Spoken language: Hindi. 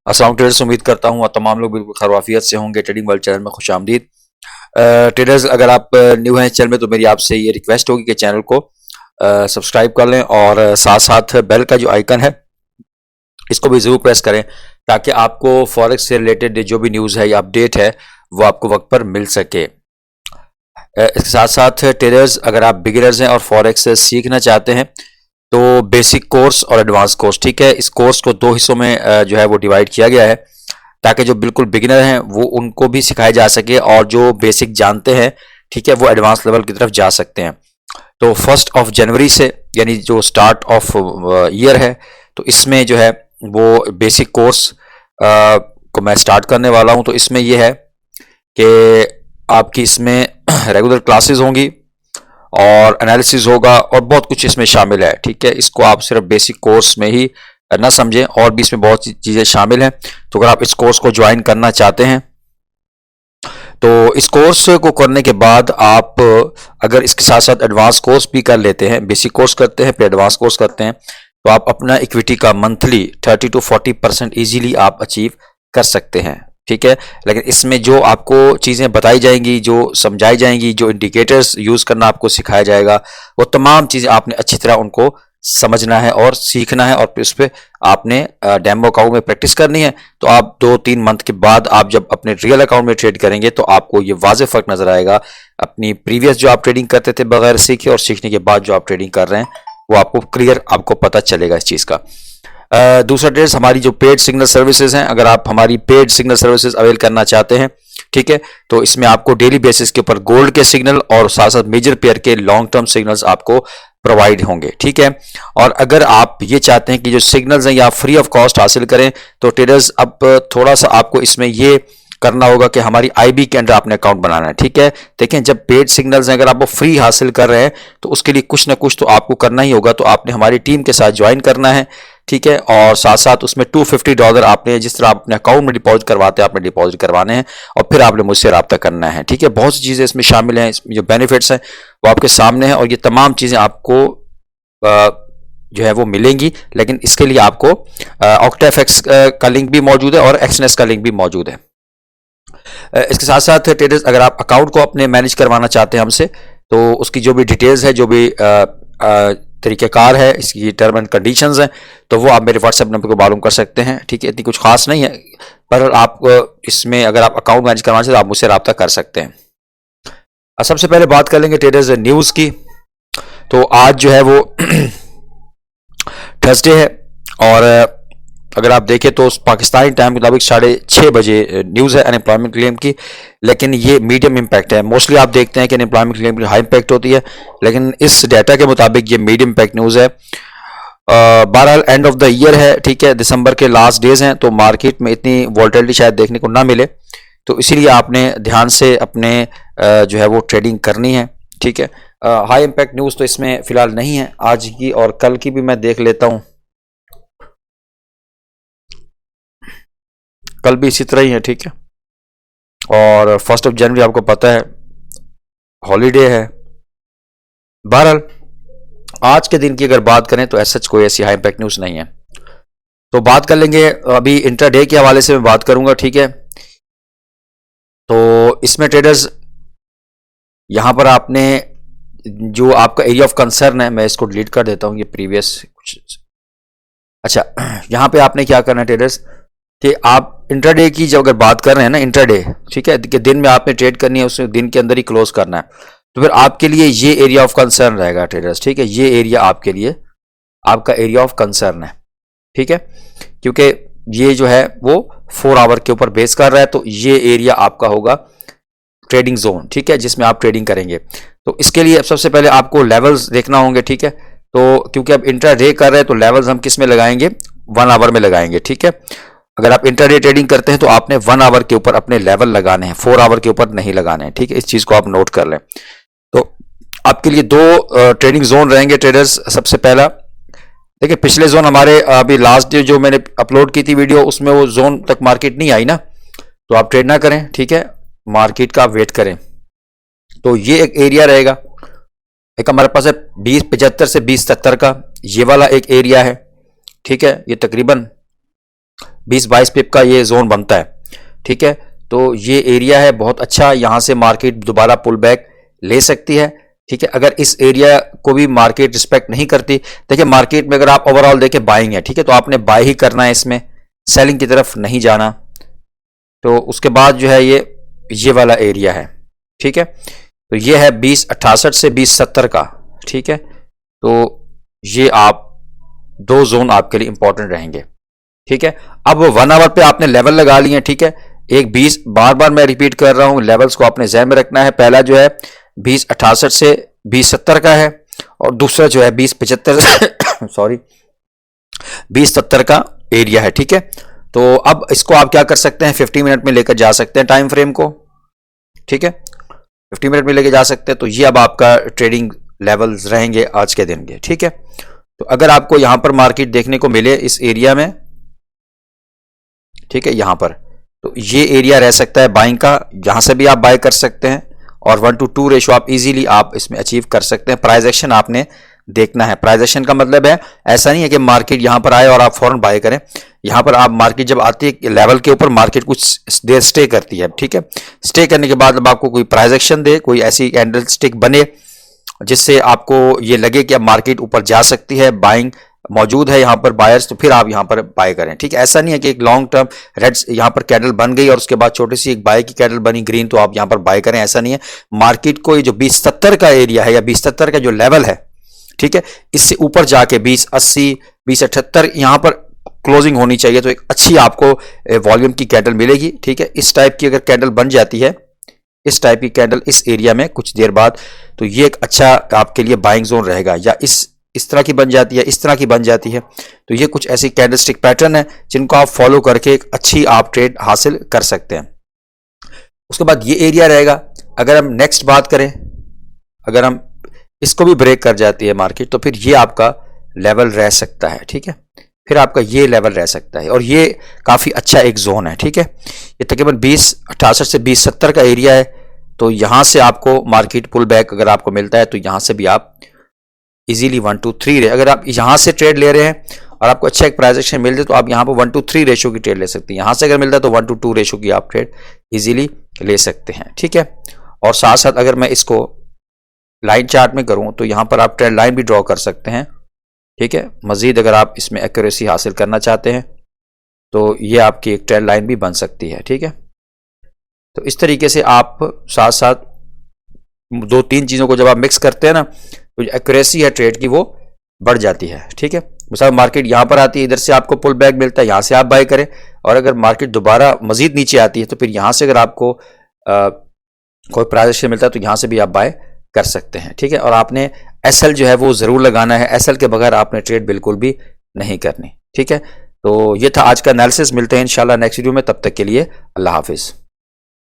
अस्सलाम ट्रेडर्स, उम्मीद करता हूँ और तमाम लोग बिल्कुल खैरियत से होंगे। ट्रेडिंग वर्ल्ड चैनल में खुशामदीद। ट्रेडर्स, अगर आप न्यू हैं इस चैनल में तो मेरी आपसे ये रिक्वेस्ट होगी कि चैनल को सब्सक्राइब कर लें और साथ साथ बेल का जो आइकन है इसको भी ज़रूर प्रेस करें ताकि आपको फॉरेक्स से रिलेटेड जो भी न्यूज़ है या अपडेट है वो आपको वक्त पर मिल सके। इसके साथ साथ ट्रेडर्स, अगर आप बिगिनर्स हैं और फॉरेक्स सीखना चाहते हैं तो बेसिक कोर्स और एडवांस कोर्स, ठीक है, इस कोर्स को दो हिस्सों में जो है वो डिवाइड किया गया है ताकि जो बिल्कुल बिगिनर हैं वो उनको भी सिखाया जा सके और जो बेसिक जानते हैं, ठीक है, वो एडवांस लेवल की तरफ जा सकते हैं। तो 1 जनवरी से यानी जो स्टार्ट ऑफ ईयर है तो इसमें जो है वो बेसिक कोर्स को मैं स्टार्ट करने वाला हूं। तो इसमें यह है कि आपकी इसमें रेगुलर क्लासेस होंगी और एनालिसिस होगा और बहुत कुछ इसमें शामिल है, ठीक है। इसको आप सिर्फ बेसिक कोर्स में ही ना समझें, और भी इसमें बहुत सी चीज़ें शामिल हैं। तो अगर आप इस कोर्स को ज्वाइन करना चाहते हैं तो इस कोर्स को करने के बाद आप अगर इसके साथ साथ एडवांस कोर्स भी कर लेते हैं, बेसिक कोर्स करते हैं फिर एडवांस कोर्स करते हैं, तो आप अपना इक्विटी का मंथली 30 to 40% ईजीली आप अचीव कर सकते हैं, ठीक है। लेकिन इसमें जो आपको चीज़ें बताई जाएंगी, जो समझाई जाएंगी, जो इंडिकेटर्स यूज़ करना आपको सिखाया जाएगा, वो तमाम चीज़ें आपने अच्छी तरह उनको समझना है और सीखना है और फिर उस पर आपने डेमो अकाउंट में प्रैक्टिस करनी है। तो आप 2-3 मंथ के बाद आप जब अपने रियल अकाउंट में ट्रेड करेंगे तो आपको ये वाज़ेह फ़र्क नज़र आएगा अपनी प्रीवियस जो आप ट्रेडिंग करते थे बगैर सीखे और सीखने के बाद जो आप ट्रेडिंग कर रहे हैं वो आपको क्लियर आपको पता चलेगा इस चीज़ का। दूसरा ट्रेड्स, हमारी जो पेड सिग्नल सर्विसेज हैं, अगर आप हमारी पेड सिग्नल सर्विसेज अवेल करना चाहते हैं, ठीक है, तो इसमें आपको डेली बेसिस के ऊपर गोल्ड के सिग्नल और साथ साथ मेजर पेयर के लॉन्ग टर्म सिग्नल्स आपको प्रोवाइड होंगे, ठीक है। और अगर आप ये चाहते हैं कि जो सिग्नल्स हैं या फ्री ऑफ कॉस्ट हासिल करें तो ट्रेडर्स अब थोड़ा सा आपको इसमें ये करना होगा कि हमारी आईबी के अंदर आपने अकाउंट बनाना है, ठीक है। देखें, जब पेड सिग्नल्स हैं अगर आप वो फ्री हासिल कर रहे हैं तो उसके लिए कुछ ना कुछ तो आपको करना ही होगा। तो आपने हमारी टीम के साथ ज्वाइन करना है, ठीक है, और साथ साथ उसमें $250 आपने जिस तरह अपने अकाउंट में डिपॉजिट करवाते हैं आपने डिपॉजिट करवाने हैं और फिर आपने मुझसे रब्ता करना है, ठीक है। बहुत सी चीज़ें इसमें शामिल हैं, इसमें जो बेनिफिट्स हैं वो आपके सामने हैं और ये तमाम चीज़ें आपको जो है वो मिलेंगी। लेकिन इसके लिए आपको ऑक्टाफेक्स का लिंक भी मौजूद है और एक्सनेस का लिंक भी मौजूद है। इसके साथ साथ ट्रेडर्स, अगर आप अकाउंट को अपने मैनेज करवाना चाहते हैं हमसे तो उसकी जो भी डिटेल्स है, जो भी तरीक़ेकार है, इसकी टर्म एंड कंडीशंस हैं, तो वो आप मेरे व्हाट्सएप नंबर को मालूम कर सकते हैं, ठीक है। इतनी कुछ खास नहीं है, पर आप इसमें अगर आप अकाउंट मैनेज करवाना चाहते हैं तो आप मुझसे रब्ता कर सकते हैं। सबसे पहले बात कर लेंगे ट्रेडर्स न्यूज़ की। तो आज जो है वो थर्सडे है और अगर आप देखें तो पाकिस्तानी टाइम के मुताबिक 6:30 बजे न्यूज़ है अनएम्प्लॉयमेंट क्लेम की, लेकिन ये मीडियम इम्पैक्ट है। मोस्टली आप देखते हैं कि अनएम्प्लॉयमेंट क्लेम की हाई इम्पैक्ट होती है, लेकिन इस डाटा के मुताबिक ये मीडियम इम्पैक्ट न्यूज़ है। बहरहाल एंड ऑफ द ईयर है, ठीक है, दिसंबर के लास्ट डेज हैं तो मार्केट में इतनी वॉलेटिलिटी शायद देखने को ना मिले, तो इसीलिए आपने ध्यान से अपने जो है वो ट्रेडिंग करनी है, ठीक है। हाई इम्पैक्ट न्यूज़ तो इसमें फिलहाल नहीं है, आज की और कल की भी मैं देख लेता हूँ, कल भी इसी तरह ही है, ठीक है। और 1 जनवरी आपको पता है हॉलीडे है। बहरहाल आज के दिन की अगर बात करें तो ऐसा कोई ऐसी हाई इम्पैक्ट न्यूज़ नहीं है। तो बात कर लेंगे, अभी इंट्राडे के हवाले से मैं बात करूंगा, ठीक है। तो इसमें ट्रेडर्स यहां पर आपने जो आपका एरिया ऑफ कंसर्न है, मैं इसको डिलीट कर देता हूं, ये प्रीवियस कुछ, अच्छा, यहां पे आपने क्या करना है ट्रेडर्स कि आप इंट्राडे की जब अगर बात कर रहे हैं ना, इंट्राडे, ठीक है, कि दिन में आपने ट्रेड करनी है, उसे दिन के अंदर ही क्लोज करना है, तो फिर आपके लिए ये एरिया ऑफ कंसर्न रहेगा ट्रेडर्स, ठीक है। ये एरिया आपके लिए आपका एरिया ऑफ कंसर्न है, ठीक है, क्योंकि ये जो है वो 4 आवर के ऊपर बेस कर रहा है, तो ये एरिया आपका होगा ट्रेडिंग जोन, ठीक है, जिसमें आप ट्रेडिंग करेंगे। तो इसके लिए सबसे पहले आपको लेवल्स देखना होंगे, ठीक है। तो क्योंकि अब इंट्राडे कर रहे हैं तो लेवल्स हम किस में लगाएंगे, 1 आवर में लगाएंगे, ठीक है। अगर आप इंट्राडे ट्रेडिंग करते हैं तो आपने 1 आवर के ऊपर अपने लेवल लगाने हैं, 4 आवर के ऊपर नहीं लगाने हैं, ठीक है। इस चीज को आप नोट कर लें। तो आपके लिए 2 ट्रेडिंग जोन रहेंगे ट्रेडर्स। सबसे पहला देखिए, पिछले जोन हमारे अभी लास्ट जो मैंने अपलोड की थी वीडियो, उसमें वो जोन तक मार्केट नहीं आई ना, तो आप ट्रेड ना करें, ठीक है, मार्केट का वेट करें। तो ये एक एरिया रहेगा, एक हमारे पास है 2075 से 2070 का, ये वाला एक एरिया है, ठीक है। ये तकरीबन 20-22 पिप का ये जोन बनता है, ठीक है। तो ये एरिया है बहुत अच्छा, यहाँ से मार्केट दोबारा पुल बैक ले सकती है, ठीक है। अगर इस एरिया को भी मार्केट रिस्पेक्ट नहीं करती, देखिए मार्केट में अगर आप ओवरऑल देखें बाइंग है, ठीक है, तो आपने बाय ही करना है, इसमें सेलिंग की तरफ नहीं जाना। तो उसके बाद जो है ये वाला एरिया है, ठीक है। तो ये है 2068 से 2070 का, ठीक है। तो ये आप 2 जोन आपके लिए इंपॉर्टेंट रहेंगे, ठीक है। अब 1 आवर पे आपने लेवल लगा लिए, ठीक है। एक 20 बार बार मैं रिपीट कर रहा हूं, लेवल्स को आपने ज़हन में रखना है। पहला जो है 2068 से 2070 का है, और दूसरा जो है 2075 सॉरी 2070 का एरिया है, ठीक है। तो अब इसको आप क्या कर सकते हैं, 50 मिनट में लेकर जा सकते हैं टाइम फ्रेम को, ठीक है, 50 मिनट में लेकर जा सकते हैं। तो ये अब आपका ट्रेडिंग लेवल्स रहेंगे आज के दिन के, ठीक है। तो अगर आपको यहां पर मार्केट देखने को मिले इस एरिया में, ठीक है, यहां पर, तो ये एरिया रह सकता है बाइंग का, यहां से भी आप बाय कर सकते हैं, और 1:2 रेशो आप इजीली आप इसमें अचीव कर सकते हैं। प्राइस एक्शन आपने देखना है। प्राइस एक्शन का मतलब है ऐसा नहीं है कि मार्केट यहां पर आए और आप फौरन बाय करें। यहां पर आप मार्केट जब आती है लेवल के ऊपर, मार्केट कुछ देर स्टे करती है, ठीक है। स्टे करने के बाद अब आपको कोई प्राइस एक्शन दे, कोई ऐसी कैंडल स्टिक बने जिससे आपको ये लगे कि अब मार्केट ऊपर जा सकती है, बाइंग मौजूद है यहाँ पर बायर्स, तो फिर आप यहाँ पर बाय करें, ठीक है। ऐसा नहीं है कि एक लॉन्ग टर्म रेड यहाँ पर कैंडल बन गई और उसके बाद छोटी सी एक बाय की कैंडल बनी ग्रीन, तो आप यहाँ पर बाय करें, ऐसा नहीं है। मार्केट को ये जो 2070 का एरिया है या 2070 का जो लेवल है, ठीक है, इससे ऊपर जाके 2080 2078 यहाँ पर क्लोजिंग होनी चाहिए, तो एक अच्छी आपको वॉल्यूम की कैंडल मिलेगी, ठीक है। इस टाइप की अगर कैंडल बन जाती है, इस टाइप की कैंडल इस एरिया में कुछ देर बाद, तो ये एक अच्छा आपके लिए बाइंग जोन रहेगा। या इस तरह की बन जाती है, इस तरह की बन जाती है, तो ये कुछ ऐसी कैंडलस्टिक पैटर्न है जिनको आप फॉलो करके एक अच्छी आप ट्रेड हासिल कर सकते हैं। उसके बाद ये एरिया रहेगा। अगर हम नेक्स्ट बात करें, अगर हम इसको भी ब्रेक कर जाती है मार्केट, तो फिर ये आपका लेवल रह सकता है, ठीक है। फिर आपका ये लेवल रह सकता है, और ये काफी अच्छा एक जोन है, ठीक है। ये तकरीबन 2068 से 2070 का एरिया है। तो यहां से आपको मार्केट पुल बैक अगर आपको मिलता है, तो यहां से भी आप इजीली 1:3 रहे, अगर आप यहां से ट्रेड ले रहे हैं और आपको अच्छा एक प्राइस एक्शन मिल जाए, तो आप यहां पर 1:3 रेशो की ट्रेड ले सकते हैं। यहां से अगर मिलता है तो 1:2 रेशो की आप ट्रेड इजीली ले सकते हैं, ठीक है। और साथ साथ अगर मैं इसको लाइन चार्ट में करूं, तो यहां पर आप ट्रेड लाइन भी ड्रॉ कर सकते हैं, ठीक है। मजीद अगर आप इसमें एक्यूरेसी हासिल करना चाहते हैं, तो ये आपकी एक ट्रेड लाइन भी बन सकती है, ठीक है। तो इस तरीके से आप साथ साथ 2-3 चीजों को जब आप मिक्स करते हैं ना, तो एक्यूरेसी है ट्रेड की वो बढ़ जाती है, ठीक है। मिसाल मार्केट यहां पर आती है, इधर से आपको पुल बैक मिलता है, यहां से आप बाय करें, और अगर मार्केट दोबारा मजीद नीचे आती है, तो फिर यहां से अगर आपको कोई प्राइस एक्शन मिलता है, तो यहां से भी आप बाय कर सकते हैं, ठीक है। और आपने एसएल जो है वो जरूर लगाना है, एसएल के बगैर आपने ट्रेड बिल्कुल भी नहीं करनी, ठीक है। तो ये था आज का एनालिसिस। मिलते हैं इंशाल्लाह नेक्स्ट वीडियो में, तब तक के लिए अल्लाह हाफिज।